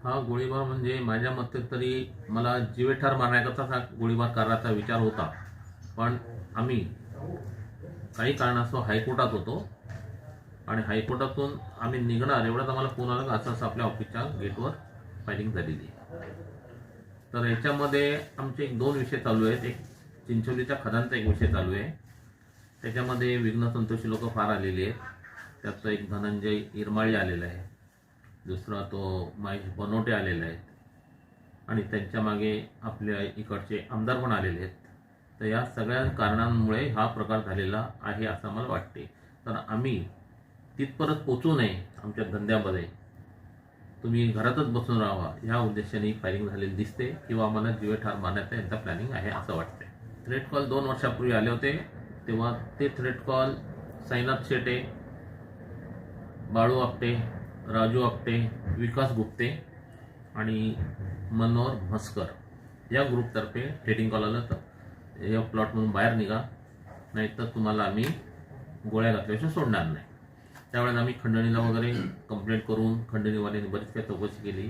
हा गोळीबार म्हणजे माझ्या मते तरी मला जीवेठार मारण्याकरता हा गोळीबार करायचा विचार होता, पण आम्ही काही कारणास्तव हायकोर्टात होतो आणि हायकोर्टातून आम्ही निघणार एवढाच आम्हाला फोन आला का असं आपल्या ऑफिसच्या गेटवर फायरिंग झालेली आहे. तर याच्यामध्ये आमचे एक दोन विषय चालू आहेत. एक चिंचोलीच्या खदानचा एक विषय चालू आहे, त्याच्यामध्ये विघ्न संतोषी लोक फार आलेली आहेत. त्याचं एक धनंजय इरमाळी आलेला आहे, दुसरा तो महेश बनोटे आलेला आहे आणि त्यांच्या मागे आपल्या इकडचे आमदार पण आलेले आहेत. तर या सगळ्या कारणांमुळे हा प्रकार झालेला आहे असं मला वाटते. तर आम्ही तिथपर्यंत पोचू नये आमच्या धंद्यामध्ये, तुम्ही घरातच बसून राहावा ह्या उद्देशाने फायरिंग झालेली दिसते किंवा आम्हाला जीवेठार मारण्याचा यांचा प्लॅनिंग आहे असं वाटते. थ्रेट कॉल 2 वर्षापूर्वी आले होते, तेव्हा ते थ्रेट कॉल साईनाथ शेटे, बाळू आपटे, राजू आपटे, विकास गुप्ते आणि मनोहर म्हस्कर या ग्रुपतर्फे थ्रेटिंग कॉल आलं तर या प्लॉटमधून बाहेर निघा, नाहीतर तुम्हाला आम्ही गोळ्या घातल्याशिवाय सोडणार नाही. त्यावेळेस आम्ही खंडणीला वगैरे कंप्लेंट करून खंडणीवाल्यांनी बरीच काही चौकशी केली,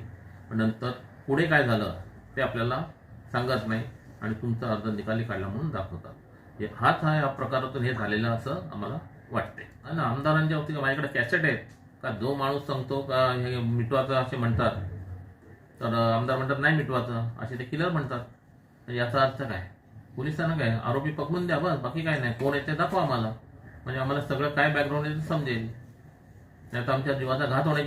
पण नंतर पुढे काय झालं ते आपल्याला सांगत नाही आणि तुमचा अर्ज निकाली काढला म्हणून दाखवतात. हाच हा या प्रकारातून हे झालेलं असं आम्हाला वाटते. आणि आमदारांच्या वरती माझ्याकडे कॅसेट आहेत का, जो माणूस सांगतो का हे मिटवाचं असे म्हणतात, तर आमदार म्हणतात नाही मिटवाचं, असे ते किलर म्हणतात. याचा अर्थ काय? पोलिसांना काय आरोपी पकडून द्या बस, बाकी काय नाही. कोण येते दाखवा आम्हाला, म्हणजे आम्हाला सगळं काय बॅकग्राऊंड आहे ते समजेल. नाही तर आमच्या जीवाचा घात होण्याची